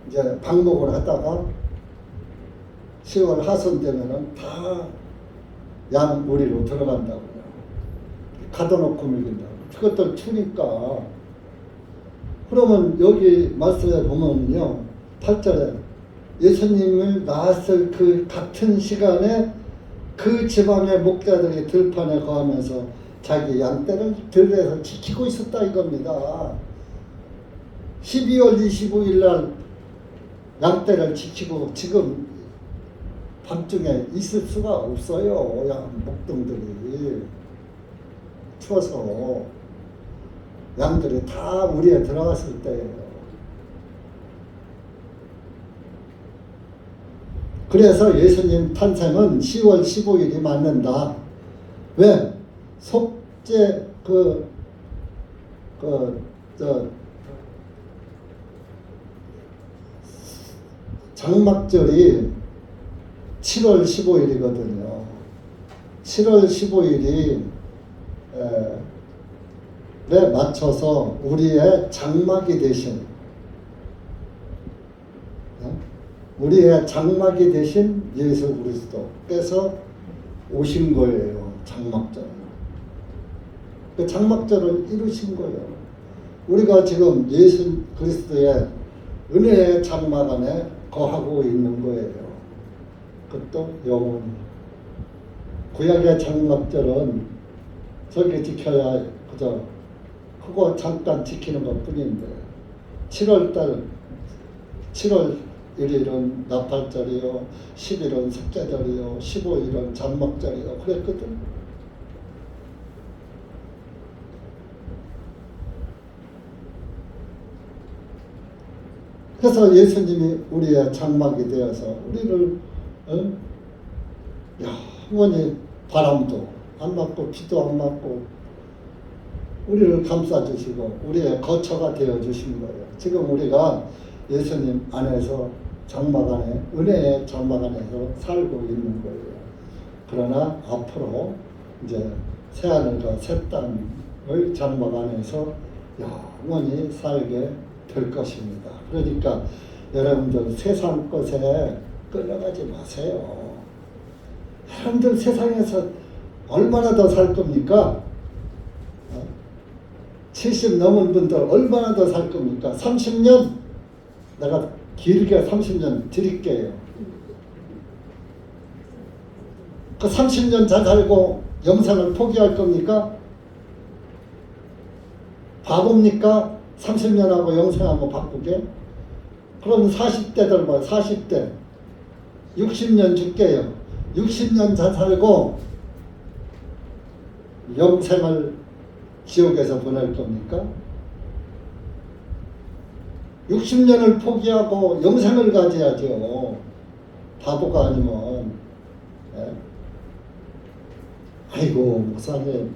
이제 방목을 하다가 10월 하순 되면은 다 양 우리로 들어간다고요. 가둬놓고 먹인다고. 그것들 추니까. 그러면 여기 말씀에 보면요. 8절에 예수님을 낳았을 그 같은 시간에 그 지방의 목자들이 들판에 거하면서 자기 양떼를 들에서 지키고 있었다 이겁니다. 12월 25일 날 양떼를 지키고 지금 밤중에 있을 수가 없어요. 양 목동들이 추워서 양들이 다 우리에 들어갔을 때예요. 그래서 예수님 탄생은 10월 15일이 맞는다. 왜? 속죄 장막절이 7월 15일이거든요. 7월 15일이 에 맞춰서 우리의 장막이 되신 우리의 장막이 되신 예수 그리스도께서 오신 거예요. 장막절. 그 장막절을 이루신 거예요. 우리가 지금 예수 그리스도의 은혜의 장막 안에 거하고 있는 거예요. 그것도 영원히. 구약의 장막절은 저기 지켜야 그저 그거 잠깐 지키는 것 뿐인데 7월 1일은 나팔절이요, 10일은 속죄절이요, 15일은 장막절이요 그랬거든. 그래서 예수님이 우리의 장막이 되어서 우리를 영원히 바람도 안 맞고 비도 안 맞고 우리를 감싸주시고 우리의 거처가 되어주신 거예요. 지금 우리가 예수님 안에서 장막 안에 은혜의 장막 안에서 살고 있는 거예요. 그러나 앞으로 이제 새하늘과 새 땅의 장막 안에서 영원히 살게 될 것입니다. 그러니까 여러분들 세상 것에 끌려가지 마세요. 여러분들 세상에서 얼마나 더 살 겁니까? 70 넘은 분들 얼마나 더 살 겁니까? 30년? 내가 길게 30년 드릴게요. 그 30년 잘 살고 영생을 포기할 겁니까? 바보입니까? 30년하고 영생하고 바꾸게? 그럼 40대들 뭐 40대 60년 줄게요. 60년 잘 살고 영생을 지옥에서 보낼 겁니까? 60년을 포기하고 영생을 가져야죠. 바보가 아니면. 예? 아이고 목사님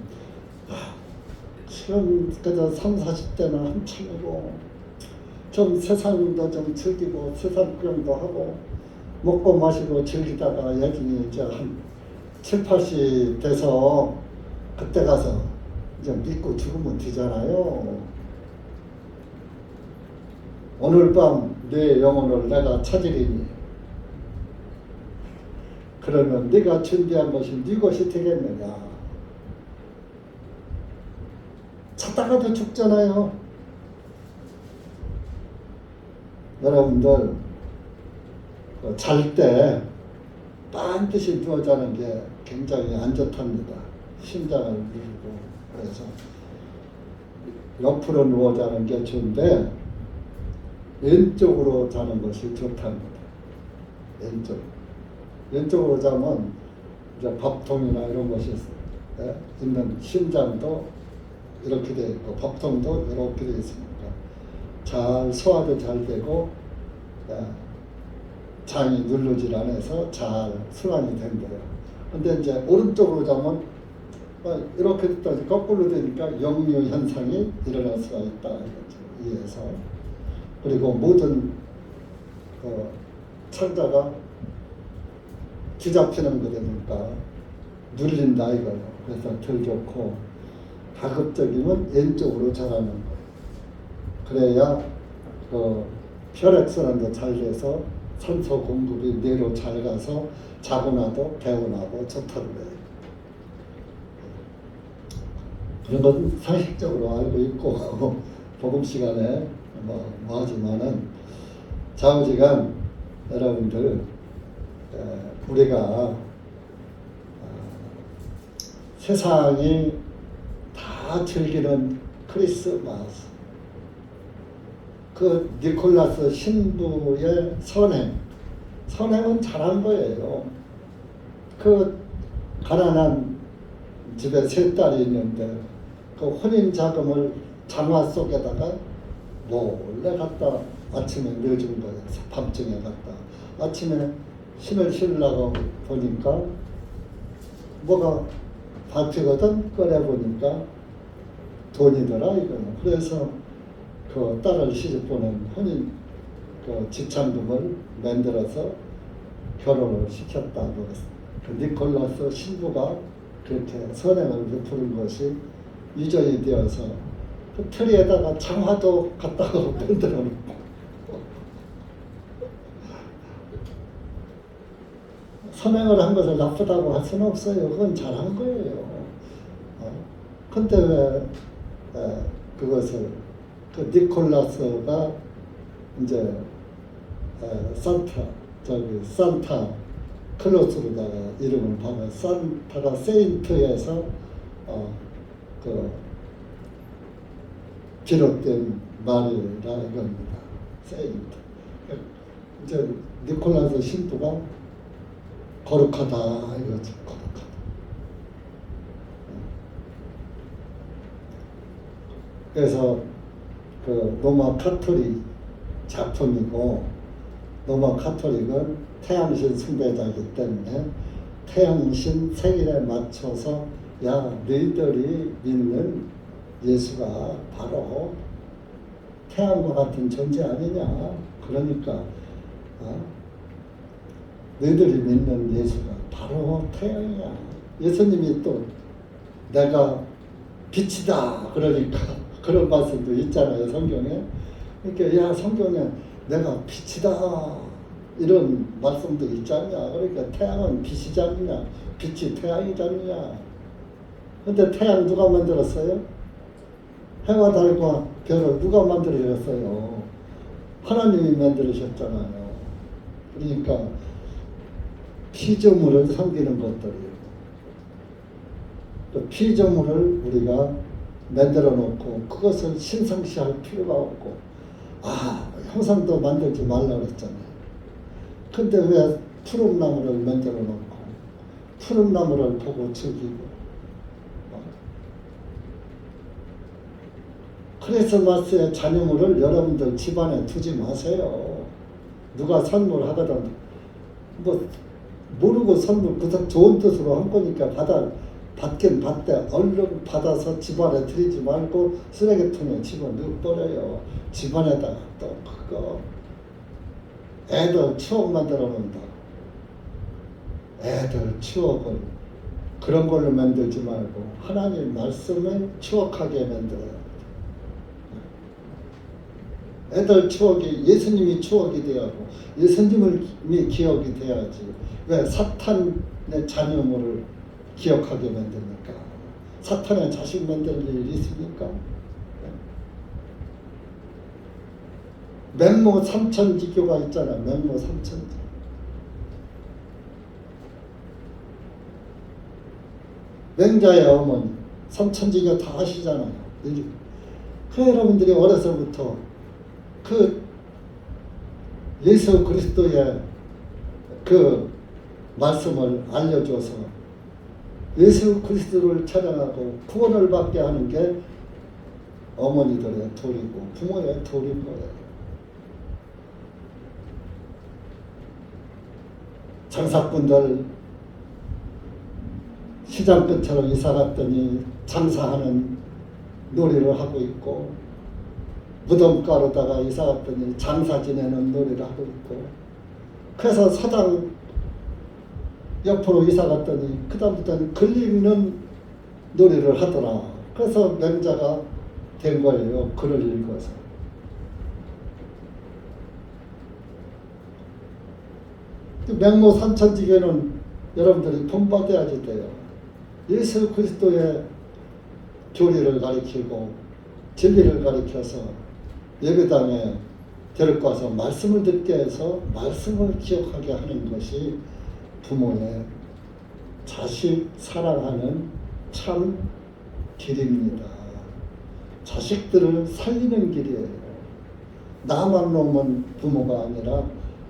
지금 그저 30, 40대나 한참이고 좀 세상도 좀 즐기고 세상 구경도 하고 먹고 마시고 즐기다가 여전히 이제 한 7, 80 돼서 그때 가서 이제 믿고 죽으면 되잖아요. 오늘 밤 내 영혼을 내가 찾으리니 그러면 네가 준비한 것이 네 것이 되겠느냐. 찾다가도 죽잖아요. 여러분들 잘 때 반드시 누워 자는 게 굉장히 안 좋답니다. 심장을 누르고. 그래서 옆으로 누워 자는 게 좋은데 왼쪽으로 자는 것이 좋답니다. 왼쪽으로 자면 이제 밥통이나 이런 것이 있는 심장도 이렇게 되어 있고 밥통도 이렇게 되어 있으니까 잘 소화도 잘 되고 장이 누르질 않아서 잘 순환이 된대요. 근데 이제 오른쪽으로 자면 이렇게 또 거꾸로 되니까 역류 현상이 일어날 수가 있다 이거죠. 이해해서. 그리고 모든 창자가 뒤잡히는 거니까 눌린다 이거예요. 그래서 덜 좋고 가급적이면 왼쪽으로 자라는 거예요. 그래야 혈액순환도 잘 돼서 산소 공급이 뇌로 잘 가서 자고 나도 개운하고 좋다고 그래요. 그런 건 상식적으로 알고 있고 복음 시간에 뭐 하지만은 좌우지간 여러분들 우리가 세상이 다 즐기는 크리스마스 그 니콜라스 신부의 선행은 잘한 거예요. 그 가난한 집에 세 딸이 있는데 그 혼인 자금을 장화 속에다가 몰래 갖다 아침에 넣어준 거예요. 밤중에 갖다. 아침에 신을 신으려고 보니까 뭐가 밭이거든. 꺼내보니까 돈이더라 이거는. 그래서 그 딸을 시집보낸 혼인 그 지참금을 만들어서 결혼을 시켰다고 그 니콜라스 신부가 그렇게 선행을 베푸는 것이 유전이 되어서 그 트리에다가 장화도 갖다가 만들어 놓고 선행을 한 것을 나쁘다고 할 수는 없어요. 그건 잘한 거예요. 근데 왜 그것을 그 니콜라스가 이제 산타 클로스로다가 이름을 바꿔 산타가 세인트에서 그 비롯된 말이라 이겁니다. 세인트. 이제 니콜라스 신부가 거룩하다 이거죠. 거룩하다. 그래서 그 로마 카톨릭 작품이고 로마 카톨릭은 태양신 숭배자이기 때문에 태양신 생일에 맞춰서 야 너희들이 믿는 예수가 바로 태양과 같은 존재 아니냐. 그러니까 너희들이 믿는 예수가 바로 태양이야. 예수님이 또 내가 빛이다 그러니까 그런 말씀도 있잖아요 성경에. 그러니까 야 성경에 내가 빛이다 이런 말씀도 있잖냐. 그러니까 태양은 빛이잖냐, 빛이 태양이잖냐. 근데 태양 누가 만들었어요? 해와 달과 별을 누가 만들어졌어요? 하나님이 만들으셨잖아요. 그러니까 피조물을 섬기는 것들이에요. 또 피조물을 우리가 만들어 놓고 그것을 신성시할 필요가 없고 형상도 만들지 말라 그랬잖아요. 근데 왜 푸른 나무를 만들어 놓고 푸른 나무를 보고 즐기고 크리스마스의 잔여물을 여러분들 집안에 두지 마세요. 누가 선물하거든 뭐 모르고 선물 그냥 좋은 뜻으로 한 거니까 받긴 받되 얼른 받아서 집안에 들이지 말고 쓰레기통에 집어넣어버려요. 집안에다가 또 그거 애들 추억 만들어 놓는다. 애들 추억을 그런 걸로 만들지 말고 하나님 말씀을 추억하게 만들어요. 애들 추억이 예수님이 추억이 돼야 하고 예수님이 기억이 돼야지. 왜 사탄의 자녀물을 기억하게 만듭니까? 사탄의 자식 만들 일이 있습니까? 맹모 삼천지교가 있잖아. 맹모 삼천지. 맹자의 어머니 삼천지교 다 아시잖아요. 그 여러분들이 어려서부터 그 예수 그리스도의 그 말씀을 알려줘서 예수 그리스도를 찬양하고 구원을 받게 하는 게 어머니들의 도리고 부모의 도리인 거예요. 장사꾼들 시장 근처로 이사 갔더니 장사하는 놀이를 하고 있고 무덤가로다가 이사 갔더니 장사 지내는 놀이를 하고 있고 그래서 사장 옆으로 이사 갔더니 그 다음부터는 글 읽는 놀이를 하더라. 그래서 맹자가 된 거예요. 글을 읽어서. 맹모 삼천지교는 여러분들이 본받아야지 돼요. 예수 그리스도의 교리를 가리키고 진리를 가리켜서 예배당에 데리고 와서 말씀을 듣게 해서 말씀을 기억하게 하는 것이 부모의 자식 사랑하는 참 길입니다. 자식들을 살리는 길이에요. 나만 놓으면 부모가 아니라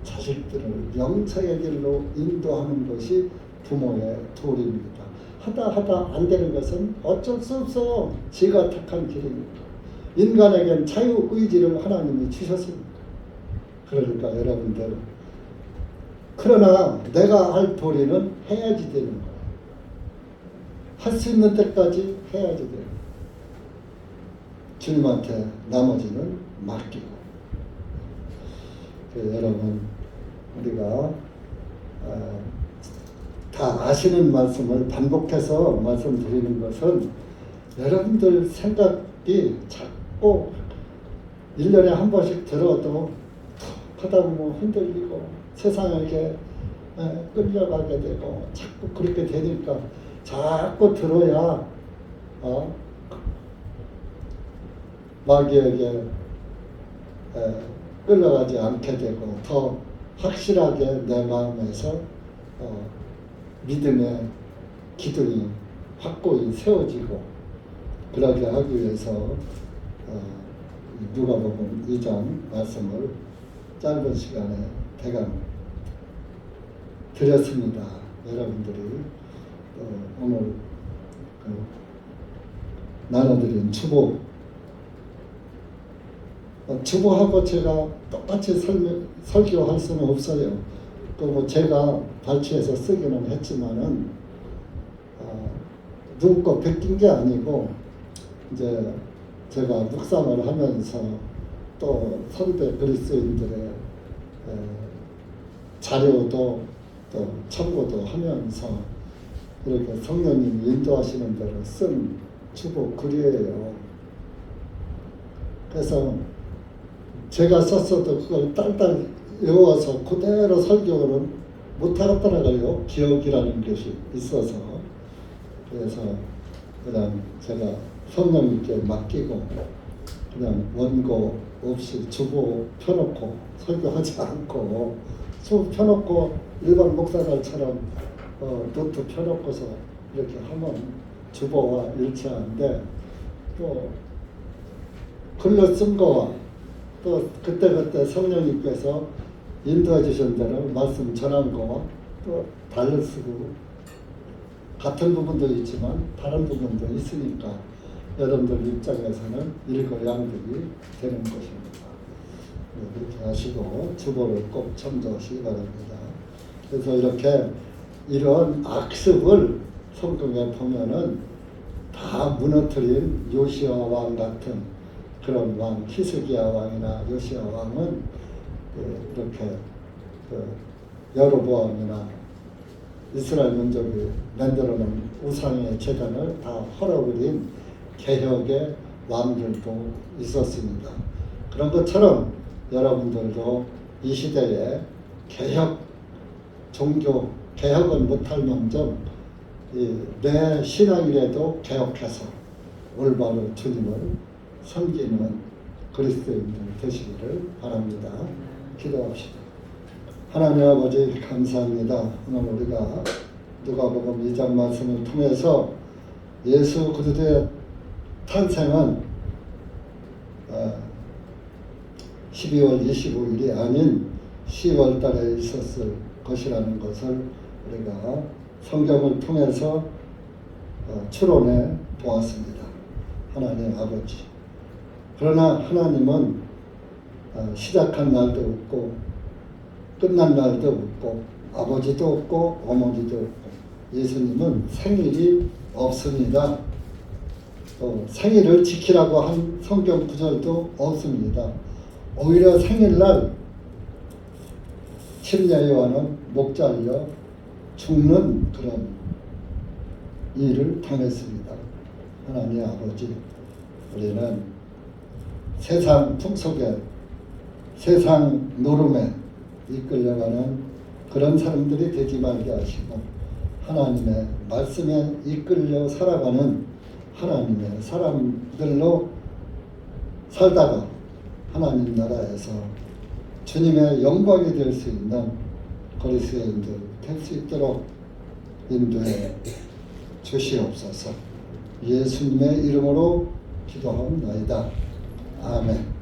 자식들을 영생의 길로 인도하는 것이 부모의 도리입니다. 하다 안 되는 것은 어쩔 수 없어요. 지가 택한 길이니까. 인간에겐 자유의지를 하나님이 주셨습니다. 그러니까 여러분들 그러나 내가 할 도리는 해야지 되는 거예요. 할 수 있는 때까지 해야지 돼요. 주님한테 나머지는 맡기고. 여러분 우리가 다 아시는 말씀을 반복해서 말씀드리는 것은 여러분들 생각이 자꾸 1년에 한 번씩 들어도 하다 보면 흔들리고 세상에게 끌려가게 되고 자꾸 그렇게 되니까 자꾸 들어야 마귀에게 끌려가지 않게 되고 더 확실하게 내 마음에서 믿음의 기둥이 확고히 세워지고 그러게 하기 위해서 누가복음 2장 말씀을 짧은 시간에 대강 드렸습니다. 여러분들이 오늘 나눠드린 주보하고 제가 똑같이 설교할 수는 없어요. 뭐 제가 발췌해서 쓰기는 했지만은 눈꽃 베낀 게 아니고 이제 제가 묵상을 하면서 또 선대 그리스도인들의 자료도 또 참고도 하면서 이렇게 성령님이 인도하시는 대로 쓴 주보 글이에요. 그래서 제가 썼어도 그걸 딸딸 외워서 그대로 설교를 못하겠더라고요. 기억이라는 것이 있어서. 그래서 그냥 제가 성령님께 맡기고 그냥 원고 없이 주보 펴놓고 설교하지 않고 수 펴놓고 일반 목사들처럼 노트 펴놓고서 이렇게 하면 주보와 일치하는데 또 글로 쓴 거와 또 그때그때 성령님께서 인도해 주신 대로 말씀 전한 거와 또 다를 수고 같은 부분도 있지만 다른 부분도 있으니까 여러분들 입장에서는 일거양득이 되는 것입니다. 이렇게 하시고 주보를 꼭 참조하시기 바랍니다. 그래서 이렇게 이런 악습을 성경에 보면은 다 무너뜨린 요시야 왕 같은 그런 왕, 히스기야 왕이나 요시야 왕은 이렇게 여로보암이나 이스라엘 민족이 만들어놓은 우상의 제단을 다 헐어버린 개혁의 왕들도 있었습니다. 그런 것처럼 여러분들도 이 시대에 개혁, 종교 개혁은 못할망정 내 신앙이라도 개혁해서 올바로 주님을 섬기는 그리스도인들 되시기를 바랍니다. 기도합시다. 하나님 아버지 감사합니다. 오늘 우리가 누가복음 2장 말씀을 통해서 예수 그리스도의 탄생은 12월 25일이 아닌 10월 달에 있었을 것이라는 것을 우리가 성경을 통해서 추론해 보았습니다. 하나님 아버지. 그러나 하나님은 시작한 날도 없고 끝난 날도 없고 아버지도 없고 어머니도 없고 예수님은 생일이 없습니다. 생일을 지키라고 한 성경 구절도 없습니다. 오히려 생일날 침례 요한은 목 잘려 죽는 그런 일을 당했습니다. 하나님 아버지, 우리는 세상 풍속에 세상 노름에 이끌려가는 그런 사람들이 되지 말게 하시고 하나님의 말씀에 이끌려 살아가는 하나님의 사람들로 살다가 하나님 나라에서 주님의 영광이 될 수 있는 그리스도인들 될 수 있도록 인도해 주시옵소서. 예수님의 이름으로 기도하옵나이다. 아멘.